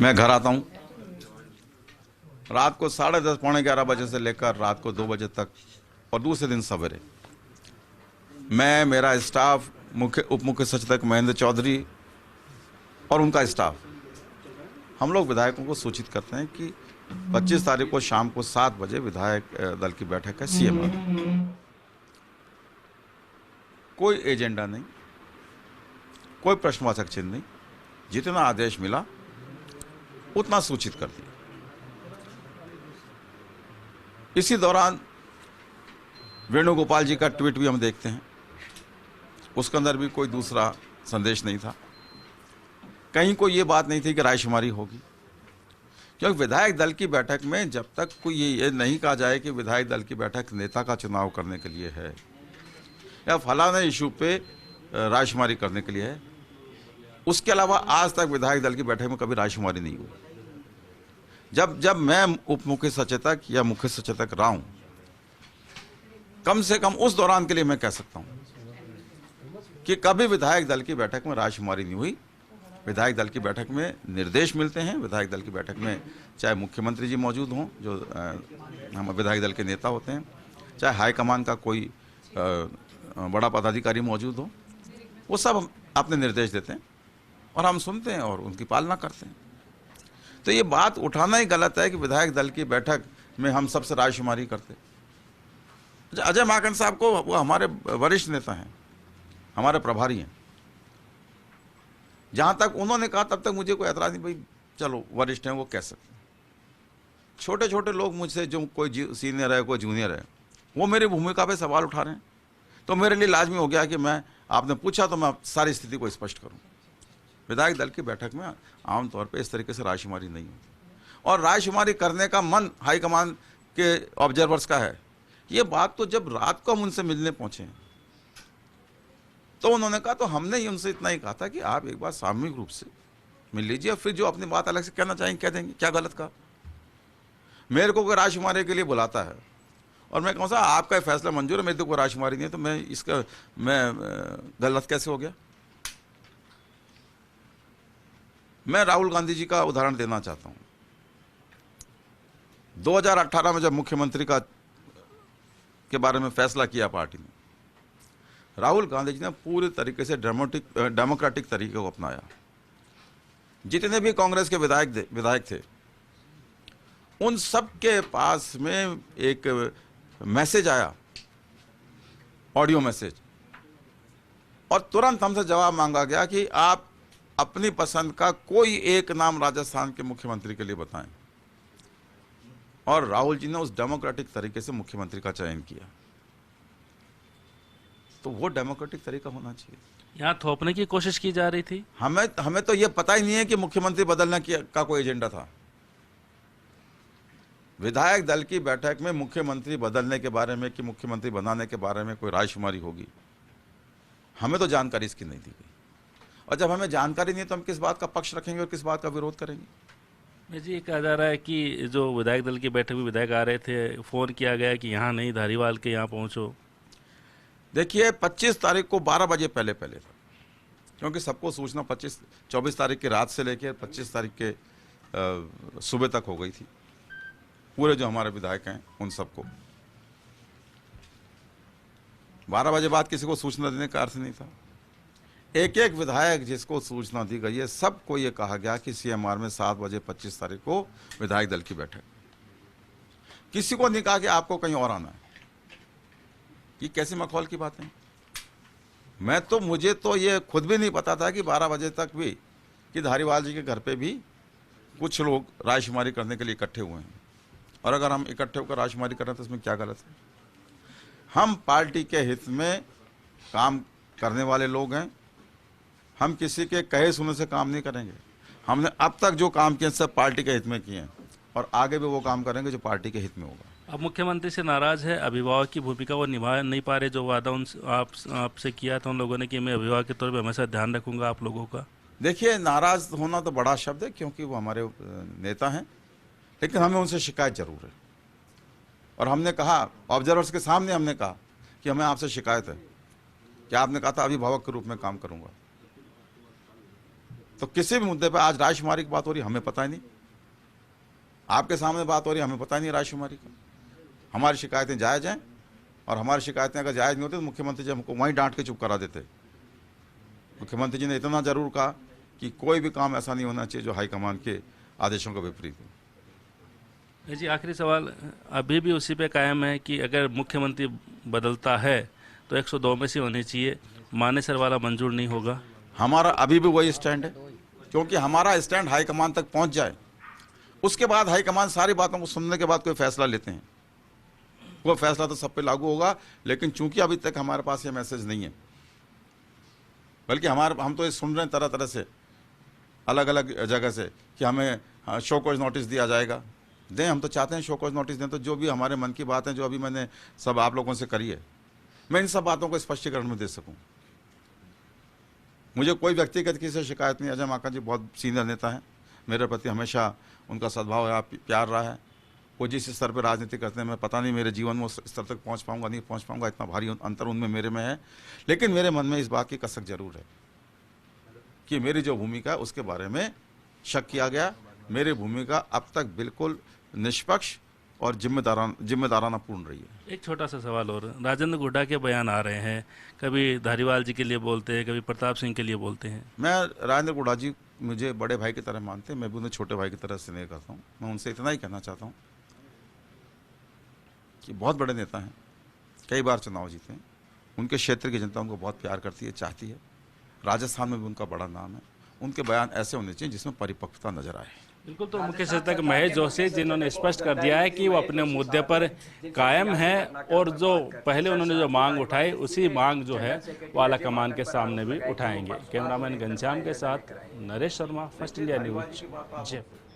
मैं घर आता हूँ रात को 10:30 पौने 11 बजे से लेकर रात को 2 बजे तक, और दूसरे दिन सवेरे मैं, मेरा स्टाफ, उप मुख्य सचेतक महेंद्र चौधरी और उनका स्टाफ, हम लोग विधायकों को सूचित करते हैं कि 25 तारीख को शाम को 7 बजे विधायक दल की बैठक है सीएम। कोई एजेंडा नहीं, कोई प्रश्नवाचक चिन्ह नहीं, जितना आदेश मिला उतना सूचित कर दिया। इसी दौरान वेणुगोपाल जी का ट्वीट भी हम देखते हैं, उसके अंदर भी कोई दूसरा संदेश नहीं था, कहीं कोई ये बात नहीं थी कि रायशुमारी होगी। क्योंकि विधायक दल की बैठक में जब तक कोई ये नहीं कहा जाए कि विधायक दल की बैठक नेता का चुनाव करने के लिए है या फलाने इशू पे रायशुमारी करने के लिए है, उसके अलावा आज तक विधायक दल की बैठक में कभी रायशुमारी नहीं हुई। जब मैं उप मुख्य सचेतक या मुख्य सचेतक रहा हूं, कम से कम उस दौरान के लिए मैं कह सकता हूं कि कभी विधायक दल की बैठक में रायशुमारी नहीं हुई। विधायक दल की बैठक में निर्देश मिलते हैं, विधायक दल की बैठक में चाहे मुख्यमंत्री जी मौजूद हों जो हम विधायक दल के नेता होते हैं, चाहे हाईकमान का कोई बड़ा पदाधिकारी मौजूद हो, वो सब अपने निर्देश देते हैं और हम सुनते हैं और उनकी पालना करते हैं। तो ये बात उठाना ही गलत है कि विधायक दल की बैठक में हम सबसे रायशुमारी करते। अजय माकन साहब को, वो हमारे वरिष्ठ नेता हैं, हमारे प्रभारी हैं, जहां तक उन्होंने कहा तब तक मुझे कोई एतराज नहीं, भाई चलो वरिष्ठ हैं वो कह सकते हैं। छोटे छोटे लोग मुझसे, जो कोई सीनियर है कोई जूनियर है, वो मेरी भूमिका पे सवाल उठा रहे हैं, तो मेरे लिए लाजमी हो गया कि मैं, आपने पूछा तो मैं सारी स्थिति को स्पष्ट करूं। विधायक दल की बैठक में आमतौर पे इस तरीके से रायशुमारी नहीं होती, और रायशुमारी करने का मन हाईकमान के ऑब्जर्वर्स का है। ये बात तो जब रात को हम उनसे मिलने पहुंचे तो उन्होंने कहा, तो हमने ही उनसे इतना ही कहा था कि आप एक बार सामूहिक रूप से मिल लीजिए, फिर जो अपनी बात अलग से कहना चाहेंगे कह देंगे, क्या गलत कहा। मेरे को कोई रायशुमारी के लिए बुलाता है और मैं कहूँ साहब आपका फैसला मंजूर है, मेरे तो कोई रायशुमारी नहीं है, तो मैं गलत कैसे हो गया। मैं राहुल गांधी जी का उदाहरण देना चाहता हूं। 2018 में जब मुख्यमंत्री के बारे में फैसला किया पार्टी ने, राहुल गांधी जी ने पूरे तरीके से डेमोक्रेटिक तरीके को अपनाया। जितने भी कांग्रेस के विधायक थे, उन सब के पास में एक मैसेज आया, ऑडियो मैसेज, और तुरंत हमसे जवाब मांगा गया कि आप अपनी पसंद का कोई एक नाम राजस्थान के मुख्यमंत्री के लिए बताएं, और राहुल जी ने उस डेमोक्रेटिक तरीके से मुख्यमंत्री का चयन किया। तो वो डेमोक्रेटिक तरीका होना चाहिए। यहाँ थोपने की कोशिश की जा रही थी। हमें तो ये पता ही नहीं है कि मुख्यमंत्री बदलने का कोई एजेंडा था। विधायक दल की बैठक में मुख्यमंत्री बदलने के बारे में कि मुख्यमंत्री बनाने के बारे में कोई रायशुमारी होगी, हमें तो जानकारी इसकी नहीं दी गई। और जब हमें जानकारी नहीं है तो हम किस बात का पक्ष रखेंगे और किस बात का विरोध करेंगे। मैं जी, ये कहा जा रहा है कि जो विधायक दल की बैठक में विधायक आ रहे थे, फ़ोन किया गया कि यहाँ नहीं, धारीवाल के यहाँ पहुँचो। देखिए 25 तारीख को 12 बजे पहले था, क्योंकि सबको सूचना 24 तारीख की रात से लेकर 25 तारीख के सुबह तक हो गई थी, पूरे जो हमारे विधायक हैं उन सबको। 12 बजे बाद किसी को सूचना देने का अर्थ नहीं था। एक एक विधायक जिसको सूचना दी गई है, सबको ये कहा गया कि सीएमआर में 7 बजे 25 तारीख को विधायक दल की बैठक। किसी को नहीं कहा कि आपको कहीं और आना है। ये कैसे मखौल की बात है। मुझे तो ये खुद भी नहीं पता था कि 12 बजे तक भी कि धारीवाल जी के घर पे भी कुछ लोग रायशुमारी करने के लिए इकट्ठे हुए हैं। और अगर हम इकट्ठे होकर रायशुमारी कर रहे हैं तो इसमें क्या गलत है। हम पार्टी के हित में काम करने वाले लोग हैं, हम किसी के कहे सुने से काम नहीं करेंगे। हमने अब तक जो काम किए सब पार्टी के हित में किए हैं और आगे भी वो काम करेंगे जो पार्टी के हित में होगा। अब मुख्यमंत्री से नाराज है, अभिभावक की भूमिका वो निभा नहीं पा रहे, जो वादा आपसे किया था उन लोगों ने कि मैं अभिभावक के तौर पे हमेशा ध्यान रखूंगा आप लोगों का। देखिए, नाराज होना तो बड़ा शब्द है, क्योंकि वो हमारे नेता हैं, लेकिन हमें उनसे शिकायत जरूर है। और हमने कहा, ऑब्जर्वर्स के सामने हमने कहा कि हमें आपसे शिकायत है कि आपने कहा था अभिभावक के रूप में काम करूंगा। तो किसी भी मुद्दे पर आज राजकुमारी की बात हो रही, हमें पता ही नहीं। आपके सामने बात हो रही, हमें पता ही नहीं राजकुमारी का। हमारी शिकायतें जायज़ हैं, और हमारी शिकायतें अगर जायज़ नहीं होती तो मुख्यमंत्री जी हमको वहीं डांट के चुप करा देते। मुख्यमंत्री जी ने इतना जरूर कहा कि कोई भी काम ऐसा नहीं होना चाहिए जो हाईकमान के आदेशों का विपरीत हो। जी आखिरी सवाल अभी भी उसी पे कायम है कि अगर मुख्यमंत्री बदलता है तो 102 में से होनी चाहिए, मानेसर वाला मंजूर नहीं होगा? हमारा अभी भी वही स्टैंड है, क्योंकि हमारा स्टैंड हाईकमान तक पहुंच जाए, उसके बाद हाईकमान सारी बातों को सुनने के बाद कोई फैसला लेते हैं। वो फैसला तो सब पे लागू होगा, लेकिन चूंकि अभी तक हमारे पास ये मैसेज नहीं है, बल्कि हम तो ये सुन रहे हैं तरह तरह से, अलग अलग जगह से, कि हमें शो कॉज नोटिस दिया जाएगा। दें, हम तो चाहते हैं शो कॉज नोटिस दें, तो जो भी हमारे मन की बात है, जो अभी मैंने सब आप लोगों से करी है, मैं इन सब बातों को स्पष्टीकरण में दे सकूं। मुझे कोई व्यक्तिगत किसी से शिकायत नहीं। अजय माकन जी बहुत सीनियर नेता हैं, मेरे प्रति हमेशा उनका सद्भाव है, प्यार रहा है। वो जिस स्तर पर राजनीति करते हैं, मैं पता नहीं मेरे जीवन में उस स्तर तक पहुंच पाऊंगा, नहीं पहुंच पाऊंगा, इतना भारी अंतर उनमें मेरे में है। लेकिन मेरे मन में इस बात की कसक जरूर है कि मेरी जो भूमिका है उसके बारे में शक किया गया। मेरी भूमिका अब तक बिल्कुल निष्पक्ष और जिम्मेदाराना पूर्ण रही है। एक छोटा सा सवाल और, राजेंद्र गुड्डा के बयान आ रहे हैं, कभी धारीवाल जी के लिए बोलते हैं, कभी प्रताप सिंह के लिए बोलते हैं। मैं राजेंद्र गुड्डा जी मुझे बड़े भाई की तरह मानते हैं, मैं भी उन्हें छोटे भाई की तरह स्नेह करता हूँ। मैं उनसे इतना ही कहना चाहता हूँ कि बहुत बड़े नेता हैं, कई बार चुनाव जीते हैं, उनके क्षेत्र की जनता उनको बहुत प्यार करती है, चाहती है। राजस्थान में भी उनका बड़ा नाम है। उनके बयान ऐसे होने चाहिए जिसमें परिपक्वता नजर आए। बिल्कुल, तो मुख्य सचेतक महेश जोशी जिन्होंने स्पष्ट कर दिया है कि वो अपने मुद्दे पर कायम है, और जो पहले उन्होंने जो मांग उठाई उसी मांग जो है वो आला कमान के सामने भी उठाएंगे। कैमरामैन घनश्याम के साथ Naresh Sharma, first India news, Jaipur.